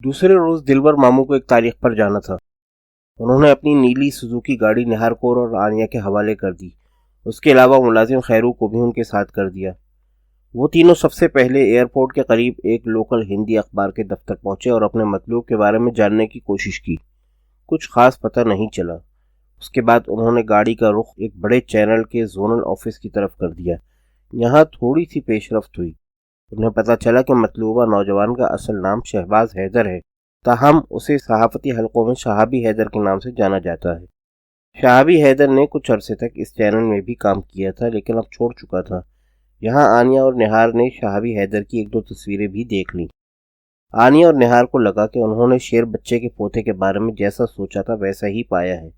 दूसरे रोज दिलबर मामू को एक तारीख पर जाना था। उन्होंने अपनी नीली सुजुकी गाड़ी निहारकोर और आनिया के हवाले कर दी। उसके अलावा मुलाजिम खैरू को भी उनके साथ कर दिया। वो तीनों सबसे पहले एयरपोर्ट के करीब एक लोकल हिंदी अखबार के दफ्तर पहुंचे और अपने मतलूब के बारे में जानने की कोशिश की। कुछ खास पता नहीं चला। उसके बाद उन्होंने गाड़ी का रुख एक बड़े चैनल के जोनल ऑफिस की तरफ कर दिया। यहाँ थोड़ी सी पेशरफ्त हुई। उन्हें पता चला कि मतलूबा नौजवान का असल नाम शहबाज हैदर है, ताहम उसे सहाफ़ती हलकों में शहाबी हैदर के नाम से जाना जाता है। शहाबी हैदर ने कुछ अरसे तक इस चैनल में भी काम किया था, लेकिन अब छोड़ चुका था। यहाँ आनिया और निहार ने शहाबी हैदर की एक दो तस्वीरें भी देख लीं। आनिया और निहार को लगा कि उन्होंने शेर बच्चे के पोते के बारे में जैसा सोचा था वैसा ही पाया है।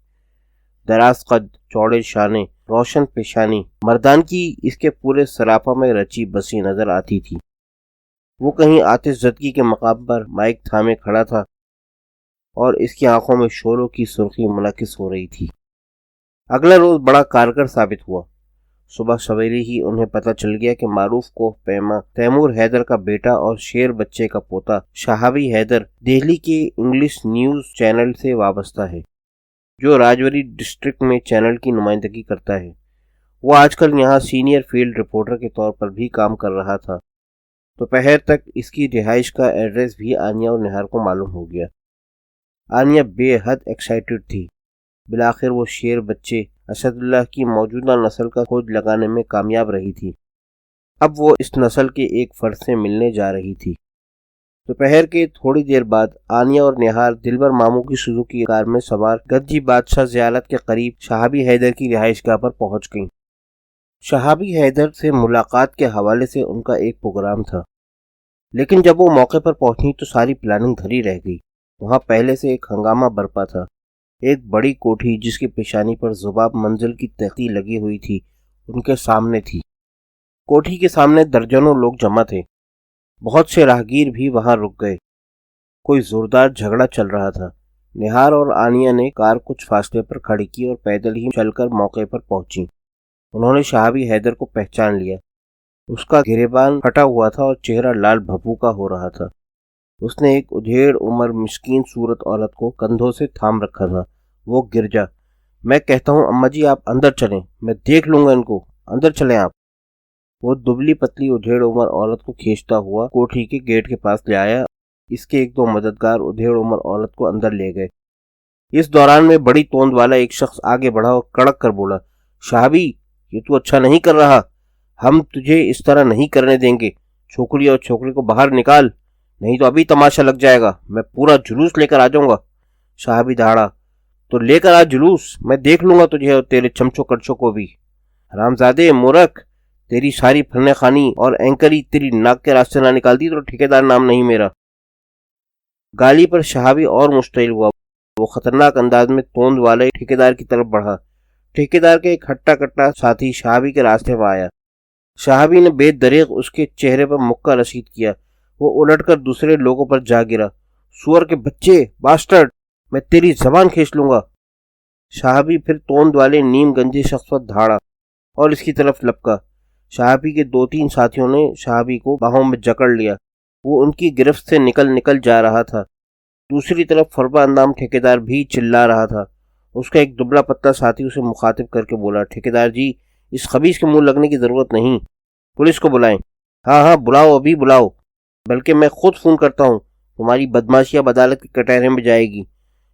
दराज कद, चौड़े शाने, रोशन पेशानी, मर्दान की इसके पूरे सरापा में रची बसी नजर आती थी। वो कहीं आतिशज़दगी के मकाम पर माइक थामे खड़ा था और इसकी आंखों में शोरों की सुर्खी मुनकिस हो रही थी। अगला रोज बड़ा कारगर साबित हुआ। सुबह सवेरे ही उन्हें पता चल गया कि मारूफ कोह पैमा तैमूर हैदर का बेटा और शेर बच्चे का पोता शहाबी हैदर दिल्ली के इंग्लिश न्यूज़ चैनल से वाबस्ता है, जो राजौरी डिस्ट्रिक्ट में चैनल की नुमाइंदगी करता है। वो आजकल यहाँ सीनियर फील्ड रिपोर्टर के तौर पर भी काम कर रहा था। दोपहर तक इसकी रिहाइश का एड्रेस भी आनिया और निहार को मालूम हो गया। आनिया बेहद एक्साइटेड थी। बिलाखिर वो शेर बच्चे असदुल्लाह की मौजूदा नस्ल का खोज लगाने में कामयाब रही थी। अब वो इस नस्ल के एक फर्द से मिलने जा रही थी। दोपहर के थोड़ी देर बाद आनिया और निहार दिलबर मामू की सुजुकी कार में सवार गद्दी बादशाह ज़ियारत के करीब शहाबी हैदर की रिहाइशगाह पर पहुंच गईं। शहाबी हैदर से मुलाकात के हवाले से उनका एक प्रोग्राम था, लेकिन जब वो मौके पर पहुंची तो सारी प्लानिंग धरी रह गई। वहां पहले से एक हंगामा बरपा था। एक बड़ी कोठी जिसकी पेशानी पर जुबाब मंजिल की तख्ती लगी हुई थी, उनके सामने थी। कोठी के सामने दर्जनों लोग जमा थे। बहुत से राहगीर भी वहां रुक गए। कोई जोरदार झगड़ा चल रहा था। निहार और आनिया ने कार कुछ फासले पर खड़ी की और पैदल ही चलकर मौके पर पहुंची। उन्होंने शहाबी हैदर को पहचान लिया। उसका गिरेबान फटा हुआ था और चेहरा लाल भभू का हो रहा था। उसने एक उधेड़ उम्र मिस्कीन सूरत औरत को कंधों से थाम रखा था। वो गिरजा, मैं कहता हूँ अम्मा जी आप अंदर चलें, मैं देख लूंगा इनको, अंदर चलें आप। वो दुबली पतली उधेड़ उम्र औरत को खींचता हुआ कोठी के गेट के पास ले आया। इसके एक दो मददगार उधेड़ उम्र औरत को अंदर ले गए। इस दौरान में बड़ी तोंद वाला एक शख्स आगे बढ़ा और कड़क कर बोला, शहाबी ये तू अच्छा नहीं कर रहा, हम तुझे इस तरह नहीं करने देंगे। छोकरी और छोकरी को बाहर निकाल, नहीं तो अभी तमाशा लग जाएगा, मैं पूरा जुलूस लेकर आ जाऊंगा। शहाबी दहाड़ा, तो लेकर आ जुलूस, मैं देख लूंगा तुझे और तेरे चमचो कड़चों को भी। हरामजादे मूर्ख, तेरी सारी फन्ने खानी और एंकरी तेरी नाक के रास्ते ना निकाल दी तो ठेकेदार नाम नहीं मेरा। गाली पर शहाबी और मुश्तइल हुआ। वो खतरनाक अंदाज में तोंद वाले ठेकेदार की तरफ बढ़ा। ठेकेदार के एक हट्टा कट्टा साथी शहाबी के रास्ते में आया। शहाबी ने बेदरीग उसके चेहरे पर मुक्का रसीद किया। वो उलटकर दूसरे लोगों पर जा गिरा। सुअर के बच्चे, बास्टर्ड, मैं तेरी जबान खींच लूंगा। शहाबी फिर तोंद वाले नीम गंजे शख्स पर धाड़ा और इसकी तरफ लपका। शहाबी के दो तीन साथियों ने शहाबी को बाहों में जकड़ लिया। वो उनकी गिरफ्त से निकल जा रहा था। दूसरी तरफ फरबा अंदाम ठेकेदार भी चिल्ला रहा था। उसका एक दुबला पत्ता साथी उसे मुखातिब करके बोला, ठेकेदार जी इस खबीस के मुंह लगने की जरूरत नहीं, पुलिस को बुलाएं। हाँ हाँ बुलाओ, अभी बुलाओ, बल्कि मैं खुद फोन करता हूँ, तुम्हारी बदमाशी अब अदालत के कटहरे में जाएगी।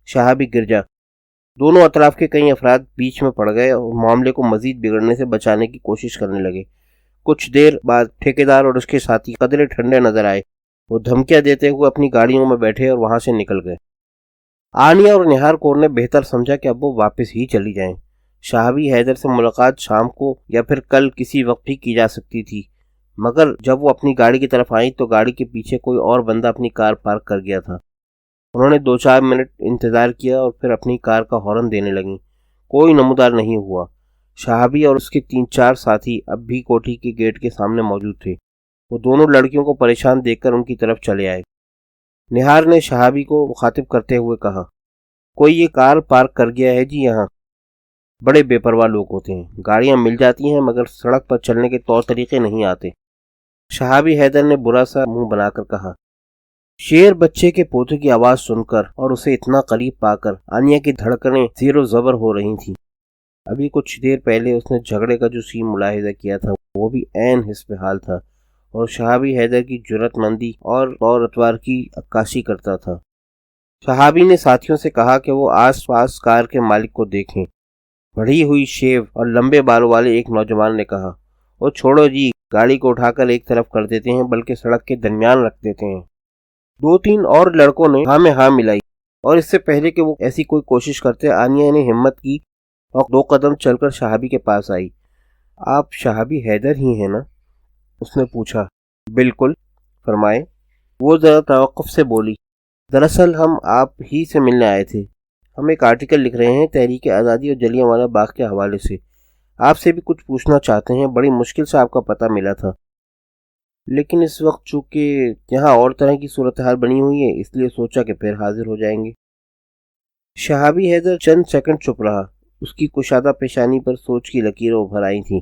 शहाबी गिरजा। दोनों अतराफ के कई अफराद बीच में पड़ गए और मामले को मजीद बिगड़ने से बचाने की कोशिश करने लगे। कुछ देर बाद ठेकेदार और उसके साथी कदरे ठंडे नजर आए। वो धमकियां देते हुए अपनी गाड़ियों में बैठे और वहां से निकल गए। आनिया और निहार कौर ने बेहतर समझा कि अब वो वापस ही चली जाएं। शहाबी हैदर से मुलाकात शाम को या फिर कल किसी वक्त भी की जा सकती थी, मगर जब वो अपनी गाड़ी की तरफ आई तो गाड़ी के पीछे कोई और बंदा अपनी कार पार्क कर गया था। उन्होंने 2-4 मिनट इंतजार किया और फिर अपनी कार का हॉर्न देने लगी। कोई नमूदार नहीं हुआ। शहाबी और उसके 3-4 साथी अब भी कोठी के गेट के सामने मौजूद थे। वो दोनों लड़कियों को परेशान देखकर उनकी तरफ चले आए। निहार ने शहाबी को मुखातिब करते हुए कहा, कोई ये कार पार्क कर गया है जी यहाँ। बड़े बेपरवाह लोग होते हैं, गाड़ियाँ मिल जाती हैं मगर सड़क पर चलने के तौर तरीके नहीं आते। शहाबी हैदर ने बुरा सा मुंह बनाकर कहा, शेर बच्चे के पोते की आवाज सुनकर और उसे इतना करीब पाकर आनिया की धड़कनें ज़ेरो ज़बर हो रही थीं। अभी कुछ देर पहले उसने झगड़े का जो सीन मुलाहिजा किया था वो भी ऐन हिस्ब हाल था और शहाबी हैदर की जुर्रतमंदी और अतवार की अक्कासी करता था। शहाबी ने साथियों से कहा कि वो आस पास कार के मालिक को देखें। बढ़ी हुई शेव और लंबे बालों वाले एक नौजवान ने कहा, ओ छोड़ो जी, गाड़ी को उठाकर एक तरफ कर देते हैं, बल्कि सड़क के दरमियान रख देते हैं। दो तीन और लड़कों ने हाँ में हाँ मिलाई और इससे पहले कि वो ऐसी कोई कोशिश करते आनिया ने हिम्मत की और 2 कदम चलकर शहाबी के पास आई। आप शहाबी हैदर ही हैं ना? उसने पूछा। बिल्कुल, फरमाए। वो ज़रा तवक्कुफ से बोली, दरअसल हम आप ही से मिलने आए थे। हम एक आर्टिकल लिख रहे हैं तहरीक आज़ादी और जलियांवाला बाग के हवाले से। आपसे भी कुछ पूछना चाहते हैं। बड़ी मुश्किल से आपका पता मिला था, लेकिन इस वक्त चूँकि यहाँ और तरह की सूरत हाल बनी हुई है, इसलिए सोचा कि फिर हाजिर हो जाएंगे। शहाबी हैदर चंद सेकंड चुप रहा। उसकी कुशादा पेशानी पर सोच की लकीरें उभर आई थीं।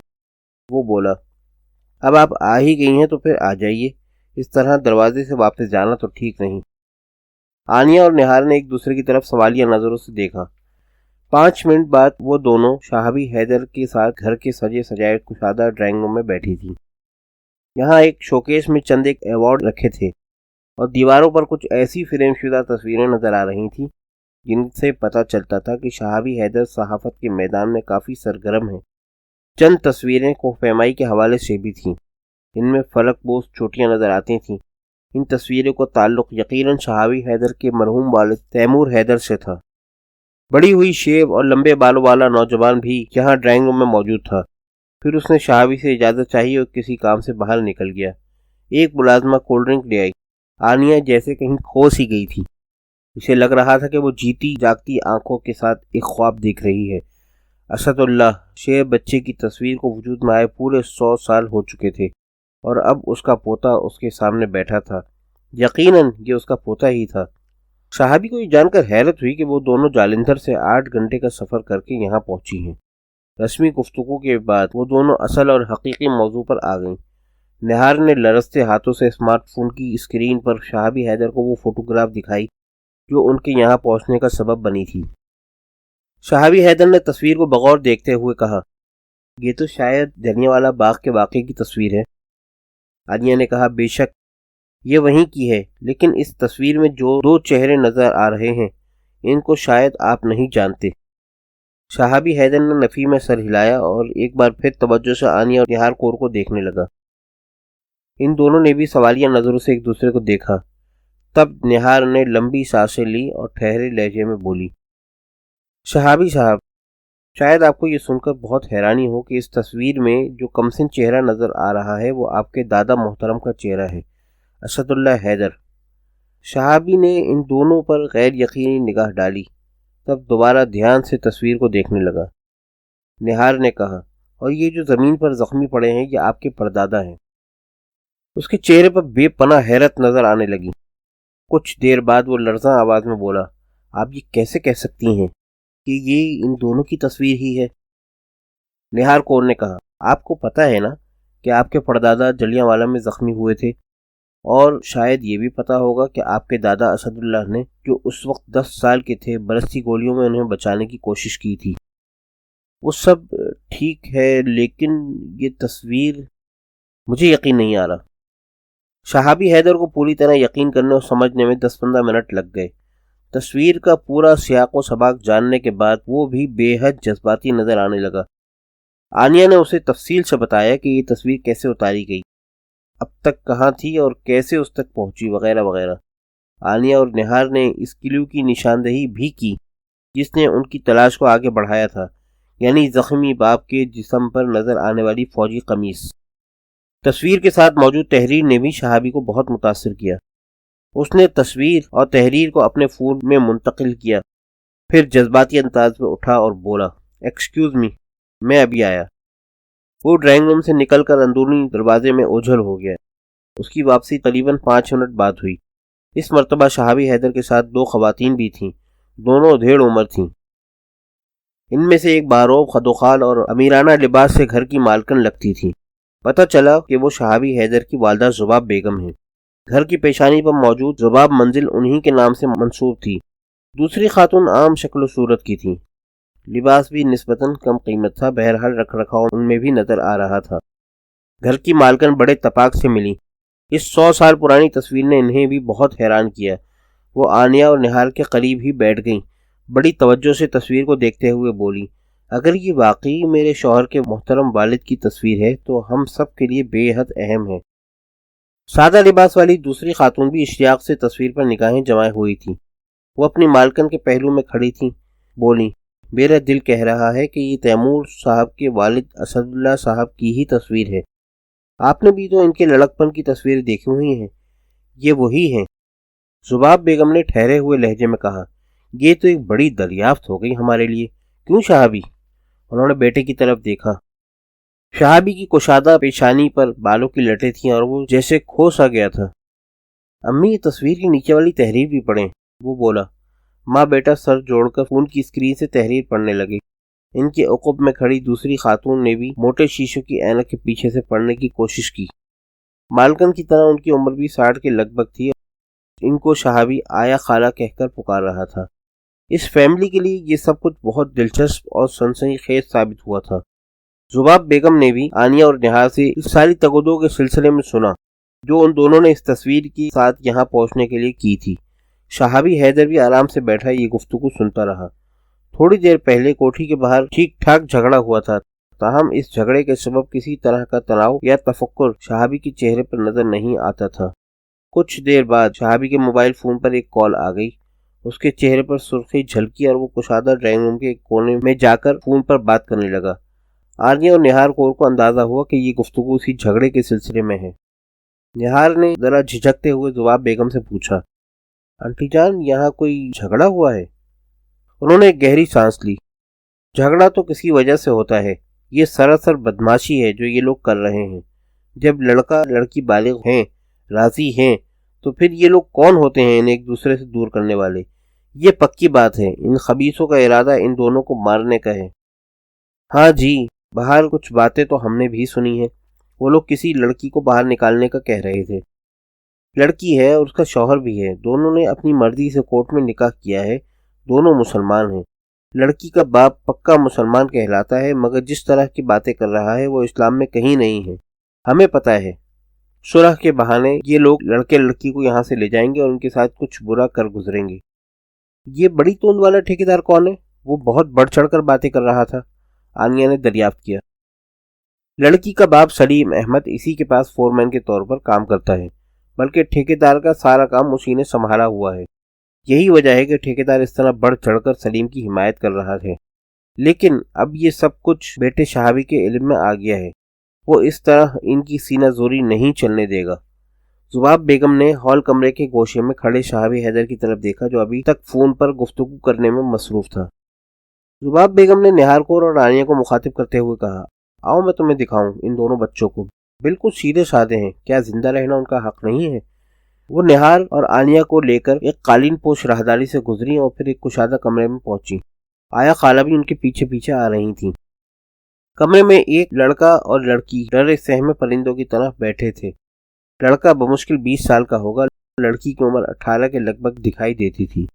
वो बोला, अब आप आ ही गई हैं तो फिर आ जाइए। इस तरह दरवाजे से वापस जाना तो ठीक नहीं। आनिया और निहार ने एक दूसरे की तरफ सवालिया नज़रों से देखा। 5 मिनट बाद वो दोनों शहाबी हैदर के साथ घर के सजे सजाए कुशादा ड्राइंग रूम में बैठी थी। यहाँ एक शोकेस में चंद एक अवार्ड रखे थे और दीवारों पर कुछ ऐसी फ्रेमशुदा तस्वीरें नजर आ रही थीं जिनसे पता चलता था कि शहाबी हैदर सहाफत के मैदान में काफ़ी सरगर्म है। चंद तस्वीरें कोहफहमाई के हवाले से भी थीं। इनमें फलक बोस चोटियाँ नजर आती थीं। इन तस्वीरों का ताल्लुक यकीनन शहाबी हैदर के मरहूम वालिद तैमूर हैदर से था। बड़ी हुई शेब और लंबे बालों वाला नौजवान भी यहाँ ड्राइंग रूम में मौजूद था। फिर उसने शहाबी से इजाज़त चाहिए और किसी काम से बाहर निकल गया। एक मुलाजमा कोल्ड ड्रिंक ले आई। आनिया जैसे कहीं खो सी गई थी। उसे लग रहा था कि वो जीती जागती आंखों के साथ एक ख्वाब देख रही है। असदुल्लाह शेर बच्चे की तस्वीर को वजूद में आए पूरे 100 साल हो चुके थे और अब उसका पोता उसके सामने बैठा था। यकीनन ये उसका पोता ही था। शहाबी को ये जानकर हैरत हुई कि वो दोनों जालंधर से 8 घंटे का सफ़र करके यहाँ पहुंची हैं। रस्मी गुफ्तगू के बाद वो दोनों असल और हकीकी मौजू पर आ गईं। निहार ने लरसते हाथों से स्मार्टफोन की स्क्रीन पर शहाबी हैदर को वो फोटोग्राफ दिखाई जो उनके यहाँ पहुंचने का सबब बनी थी। शहाबी हैदर ने तस्वीर को बगौर देखते हुए कहा, ये तो शायद जलियांवाला बाग के वाक़े की तस्वीर है। आनिया ने कहा, बेशक ये वहीं की है, लेकिन इस तस्वीर में जो 2 चेहरे नज़र आ रहे हैं इनको शायद आप नहीं जानते। शहाबी हैदर ने नफ़ी में सर हिलाया और एक बार फिर तवज्जो से आनिया और निहार कौर को देखने लगा। इन दोनों ने भी सवालिया नज़रों से एक दूसरे को देखा। तब निहार ने लंबी सांसें ली और ठहरे लहजे में बोली, शहाबी साहब, शायद आपको ये सुनकर बहुत हैरानी हो कि इस तस्वीर में जो कमसिन चेहरा नज़र आ रहा है वो आपके दादा मोहतरम का चेहरा है, असदुल्लाह हैदर। शहाबी ने इन दोनों पर गैर यकीनी निगाह डाली, तब दोबारा ध्यान से तस्वीर को देखने लगा। निहार ने कहा, और ये जो ज़मीन पर ज़ख्मी पड़े हैं ये आपके परदादा हैं। उसके चेहरे पर बेपनाह हैरत नज़र आने लगी। कुछ देर बाद वो लर्ज़ा आवाज़ में बोला, आप ये कैसे कह सकती हैं कि ये इन दोनों की तस्वीर ही है? निहार कौर ने कहा, आपको पता है ना कि आपके परदादा जलियांवाला में ज़ख्मी हुए थे, और शायद ये भी पता होगा कि आपके दादा असदुल्लाह ने, जो उस वक्त 10 साल के थे, बरसती गोलियों में उन्हें बचाने की कोशिश की थी। वो सब ठीक है, लेकिन ये तस्वीर, मुझे यकीन नहीं आ रहा। शहाबी हैदर को पूरी तरह यकीन करने और समझने में 10-15 मिनट लग गए। तस्वीर का पूरा सियाक़ो सबाक जानने के बाद वो भी बेहद जज्बाती नज़र आने लगा। आनिया ने उसे तफसील से बताया कि ये तस्वीर कैसे उतारी गई, अब तक कहाँ थी और कैसे उस तक पहुंची, वगैरह वगैरह। आनिया और निहार ने इस क्लू की निशानदही भी की जिसने उनकी तलाश को आगे बढ़ाया था, यानी ज़ख्मी बाप के जिस्म पर नज़र आने वाली फौजी कमीज। तस्वीर के साथ मौजूद तहरीर ने भी शहाबी को बहुत मुतासिर किया। उसने तस्वीर और तहरीर को अपने फ़ोन में मुंतकिल किया, फिर जज्बाती अंदाज में उठा और बोला, एक्सक्यूज़ मी, मैं अभी आया। वो ड्राइंग रूम से निकलकर अंदरूनी दरवाजे में ओझल हो गया। उसकी वापसी तकरीबन 5 मिनट बाद हुई। इस मर्तबा शहाबी हैदर के साथ 2 खवातीन भी थीं, दोनों ढेर उम्र थीं। इनमें से एक बारोब खदोखाल और अमीराना लिबास से घर की मालकन लगती थी। पता चला कि वो शहाबी हैदर की वालदा ज़ुबाब बेगम हैं। گھر کی پیشانی پر موجود زباب منزل انہی کے نام سے منسوب تھی۔ دوسری خاتون عام شکل و صورت کی تھی، لباس بھی نسبتاً کم قیمت تھا، بہرحال رکھ رکھاؤ ان میں بھی نظر آ رہا تھا۔ گھر کی مالکن بڑے تپاک سے ملی۔ اس 100 سال پرانی تصویر نے انہیں بھی بہت حیران کیا۔ وہ آنیا اور نہال کے قریب ہی بیٹھ گئیں، بڑی توجہ سے تصویر کو دیکھتے ہوئے بولی، اگر یہ واقعی میرے شوہر کے محترم والد کی تصویر ہے تو ہم سب کے لیے بے حد اہم ہے۔ سادہ لباس والی دوسری خاتون بھی اشتیاق سے تصویر پر نگاہیں جمائے ہوئی تھی۔ وہ اپنی مالکن کے پہلو میں کھڑی تھیں، بولی، میرا دل کہہ رہا ہے کہ یہ تیمور صاحب کے والد اسد اللہ صاحب کی ہی تصویر ہے۔ آپ نے بھی تو ان کے لڑکپن کی تصویریں دیکھی ہوئی ہیں، یہ وہی ہیں۔ زباب بیگم نے ٹھہرے ہوئے لہجے میں کہا، یہ تو ایک بڑی دریافت ہو گئی ہمارے لیے، کیوں شہابی؟ انہوں نے بیٹے کی طرف دیکھا۔ شہابی کی کشادہ پیشانی پر بالوں کی لٹیں تھیں اور وہ جیسے کھو سا گیا تھا۔ امی یہ تصویر کی نیچے والی تحریر بھی پڑھیں، وہ بولا۔ ماں بیٹا سر جوڑ کر فون کی اسکرین سے تحریر پڑھنے لگے۔ ان کے عقب میں کھڑی دوسری خاتون نے بھی موٹے شیشوں کی اینک کے پیچھے سے پڑھنے کی کوشش کی۔ مالکن کی طرح ان کی عمر بھی 60 کے لگ بھگ تھی۔ ان کو شہابی آیا خالہ کہہ کر پکار رہا تھا۔ اس فیملی کے لیے یہ سب کچھ بہت دلچسپ اور سنسنی خیز ثابت ہوا تھا۔ زباب بیگم نے بھی آنیا اور نہال سے اس ساری تگودو کے سلسلے میں سنا جو ان دونوں نے اس تصویر کے ساتھ یہاں پہنچنے کے لیے کی تھی۔ شہابی حیدر بھی آرام سے بیٹھا یہ گفتگو سنتا رہا۔ تھوڑی دیر پہلے کوٹھی کے باہر ٹھیک ٹھاک جھگڑا ہوا تھا، تاہم اس جھگڑے کے سبب کسی طرح کا تناؤ یا تفکر شہابی کے چہرے پر نظر نہیں آتا تھا۔ کچھ دیر بعد شہابی کے موبائل فون پر ایک کال آ گئی۔ اس کے چہرے پر سرخی جھلکی اور وہ کشادہ ڈرائنگ روم کے ایک کونے میں جا کر فون پر بات کرنے لگا۔ آنیا اور نہار کور کو اندازہ ہوا کہ یہ گفتگو اسی جھگڑے کے سلسلے میں ہے۔ نہار نے ذرا جھجکتے ہوئے زباب بیگم سے پوچھا، آنٹی جان یہاں کوئی جھگڑا ہوا ہے؟ انہوں نے ایک گہری سانس لی۔ جھگڑا تو کسی وجہ سے ہوتا ہے، یہ سراسر بدماشی ہے جو یہ لوگ کر رہے ہیں۔ جب لڑکا لڑکی بالغ ہیں، راضی ہیں، تو پھر یہ لوگ کون ہوتے ہیں انہیں ایک دوسرے سے دور کرنے والے؟ یہ پکی بات ہے، ان خبیثوں کا ارادہ ان دونوں کو مارنے کا ہے۔ ہاں جی، باہر کچھ باتیں تو ہم نے بھی سنی ہیں۔ وہ لوگ کسی لڑکی کو باہر نکالنے کا کہہ رہے تھے۔ لڑکی ہے اور اس کا شوہر بھی ہے، دونوں نے اپنی مرضی سے کورٹ میں نکاح کیا ہے، دونوں مسلمان ہیں۔ لڑکی کا باپ پکا مسلمان کہلاتا ہے، مگر جس طرح کی باتیں کر رہا ہے وہ اسلام میں کہیں نہیں ہے۔ ہمیں پتہ ہے صلح کے بہانے یہ لوگ لڑکے لڑکی کو یہاں سے لے جائیں گے اور ان کے ساتھ کچھ برا کر گزریں گے۔ یہ بڑی توند والا ٹھیکیدار کون ہے؟ وہ بہت بڑھ چڑھ کر باتیں کر رہا تھا، آنیا نے دریافت کیا۔ لڑکی کا باپ سلیم احمد اسی کے پاس فورمین کے طور پر کام کرتا ہے، بلکہ ٹھیکیدار کا سارا کام اسی نے سنبھالا ہوا ہے۔ یہی وجہ ہے کہ ٹھیکیدار اس طرح بڑھ چڑھ کر سلیم کی حمایت کر رہا ہے۔ لیکن اب یہ سب کچھ بیٹے شہابی کے علم میں آ گیا ہے، وہ اس طرح ان کی سینہ زوری نہیں چلنے دے گا۔ زباب بیگم نے ہال کمرے کے گوشے میں کھڑے شہابی حیدر کی طرف دیکھا جو ابھی تک فون پر گفتگو کرنے میں مصروف تھا۔ زباب بیگم نے نہار کور اور آنیا کو مخاطب کرتے ہوئے کہا، آؤ میں تمہیں دکھاؤں ان دونوں بچوں کو، بالکل سیدھے سادے ہیں، کیا زندہ رہنا ان کا حق نہیں ہے؟ وہ نہار اور آنیا کو لے کر ایک قالین پوش راہداری سے گزری اور پھر ایک کشادہ کمرے میں پہنچی۔ آیا خالہ بھی ان کے پیچھے پیچھے آ رہی تھیں۔ کمرے میں ایک لڑکا اور لڑکی ڈرے سہمے پرندوں کی طرح بیٹھے تھے۔ لڑکا بمشکل 20 سال کا ہوگا، لڑکی کی عمر 18 کے لگ بھگ دکھائی دیتی تھی۔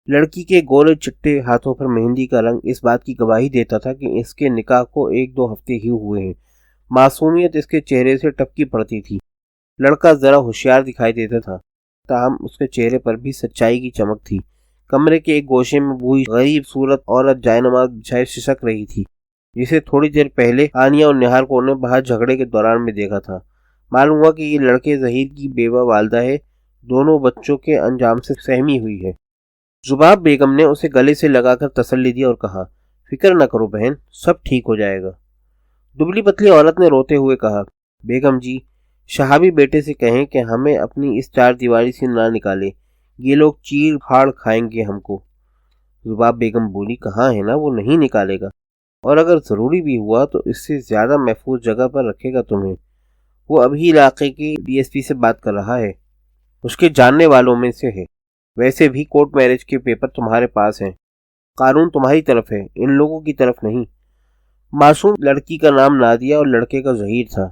لڑکی کے گولے چٹے ہاتھوں پر مہندی کا رنگ اس بات کی گواہی دیتا تھا کہ اس کے نکاح کو 1-2 ہفتے ہی ہوئے ہیں۔ معصومیت اس کے چہرے سے ٹپکی پڑتی تھی۔ لڑکا ذرا ہوشیار دکھائی دیتا تھا، تاہم اس کے چہرے پر بھی سچائی کی چمک تھی۔ کمرے کے ایک گوشے میں بوڑھی غریب صورت عورت جائے نماز بچھائے سسک رہی تھی، جسے تھوڑی دیر پہلے آنیا اور نہار کور نے باہر جھگڑے کے دوران میں دیکھا تھا۔ معلوم ہوا کہ یہ لڑکے ظہیر کی بیوہ والدہ ہے، دونوں بچوں کے انجام سے سہمی ہوئی ہے۔ زباب بیگم نے اسے گلے سے لگا کر تسلی دی اور کہا، فکر نہ کرو بہن، سب ٹھیک ہو جائے گا۔ دبلی پتلی عورت نے روتے ہوئے کہا، بیگم جی، شہابی بیٹے سے کہیں کہ ہمیں اپنی اس 4 دیواری سے نہ نکالے، یہ لوگ چیر پھاڑ کھائیں گے ہم کو۔ زباب بیگم بولی، کہاں ہے نا، وہ نہیں نکالے گا، اور اگر ضروری بھی ہوا تو اس سے زیادہ محفوظ جگہ پر رکھے گا تمہیں۔ وہ ابھی علاقے کی DSP سے بات کر رہا ہے، اس کے جاننے والوں میں سے ہے۔ ویسے بھی کورٹ میرج کے پیپر تمہارے پاس ہیں، قانون تمہاری طرف ہے، ان لوگوں کی طرف نہیں۔ معصوم لڑکی کا نام نادیہ اور لڑکے کا ظہیر تھا۔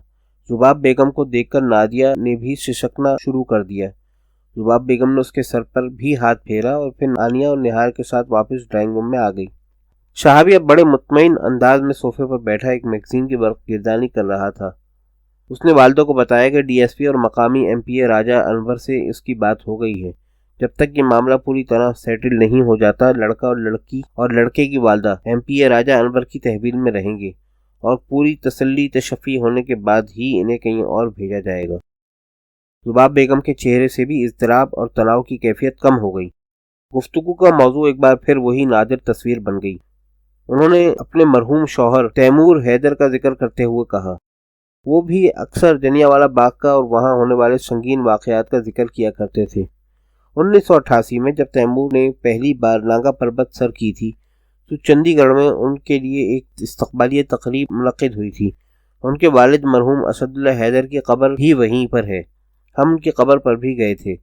ذباب بیگم کو دیکھ کر نادیہ نے بھی سسکنا شروع کر دیا۔ ذباب بیگم نے اس کے سر پر بھی ہاتھ پھیرا اور پھر آنیہ اور نہار کے ساتھ واپس ڈرائنگ روم میں آ گئی۔ شہابی اب بڑے مطمئن انداز میں صوفے پر بیٹھا ایک میگزین کی برقگردانی کر رہا تھا۔ اس نے والدہ کو بتایا کہ ڈی ایس پی اور مقامی ایم پی اے راجہ انور سے اس کی بات ہو گئی ہے۔ جب تک یہ معاملہ پوری طرح سیٹل نہیں ہو جاتا، لڑکا اور لڑکی اور لڑکے کی والدہ ایم پی اے راجہ انور کی تحویل میں رہیں گے اور پوری تسلی تشفی ہونے کے بعد ہی انہیں کہیں اور بھیجا جائے گا۔ ذباب بیگم کے چہرے سے بھی اضطراب اور تناؤ کی کیفیت کم ہو گئی۔ گفتگو کا موضوع ایک بار پھر وہی نادر تصویر بن گئی۔ انہوں نے اپنے مرحوم شوہر تیمور حیدر کا ذکر کرتے ہوئے کہا، وہ بھی اکثر جلیانوالہ باغ کا اور وہاں ہونے والے سنگین واقعات کا ذکر کیا کرتے تھے۔ 1988 میں جب تیمور نے پہلی بار ناگا پربت سر کی تھی تو چندی گڑھ میں ان کے لیے ایک استقبالیہ تقریب منعقد ہوئی تھی۔ ان کے والد مرحوم اسد اللہ حیدر کی قبر بھی وہیں پر ہے۔ ہم ان کی قبر پر بھی گئے تھے۔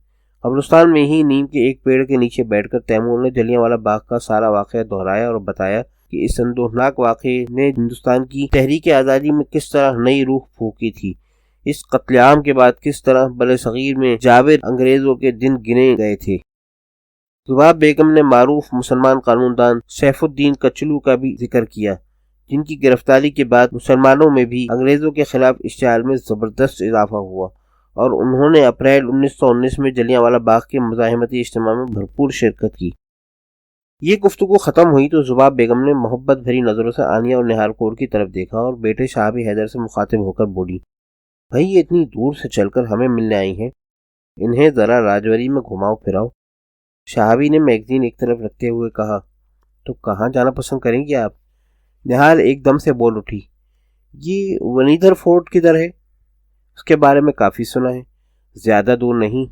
قبرستان میں ہی نیم کے ایک پیڑ کے نیچے بیٹھ کر تیمور نے جلیانوالہ باغ کا سارا واقعہ دہرایا اور بتایا کہ اس اندوہناک واقعے نے ہندوستان کی تحریک آزادی میں کس طرح نئی روح پھونکی تھی، اس قتل عام کے بعد کس طرح بر صغیر میں جابر انگریزوں کے دن گنے گئے تھے۔ ذباب بیگم نے معروف مسلمان قانون دان سیف الدین کچلو کا بھی ذکر کیا، جن کی گرفتاری کے بعد مسلمانوں میں بھی انگریزوں کے خلاف اشتعال میں زبردست اضافہ ہوا اور انہوں نے اپریل 1919 میں جلیانوالہ باغ کے مزاحمتی اجتماع میں بھرپور شرکت کی۔ یہ گفتگو ختم ہوئی تو ذباب بیگم نے محبت بھری نظروں سے آنیہ اور نہار کور کی طرف دیکھا اور بیٹے شہابی حیدر سے مخاطب ہو کر بولی، بھائی یہ اتنی دور سے چل کر ہمیں ملنے آئی ہیں، انہیں ذرا راجوری میں گھماؤ پھراؤ۔ شہابی نے میگزین ایک طرف رکھتے ہوئے کہا، تو کہاں جانا پسند کریں گے آپ؟ نہار ایک دم سے بول اٹھی، یہ ونیدر فورٹ کدھر ہے؟ اس کے بارے میں کافی سنا ہے، زیادہ دور نہیں،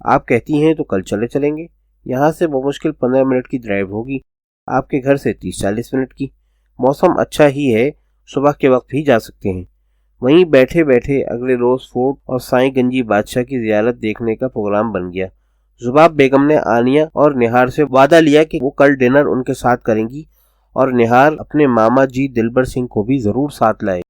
آپ کہتی ہیں تو کل چلیں گے۔ یہاں سے بمشکل 15 منٹ کی ڈرائیو ہوگی، آپ کے گھر سے 30-40 منٹ کی۔ موسم اچھا ہی ہے، صبح کے وقت بھی جا سکتے ہیں۔ وہیں بیٹھے بیٹھے اگلے روز فورٹ اور سائیں گنجی بادشاہ کی زیارت دیکھنے کا پروگرام بن گیا۔ ذباب بیگم نے آنیہ اور نہار سے وعدہ لیا کہ وہ کل ڈنر ان کے ساتھ کریں گی اور نہار اپنے ماما جی دلبر سنگھ کو بھی ضرور ساتھ لائے۔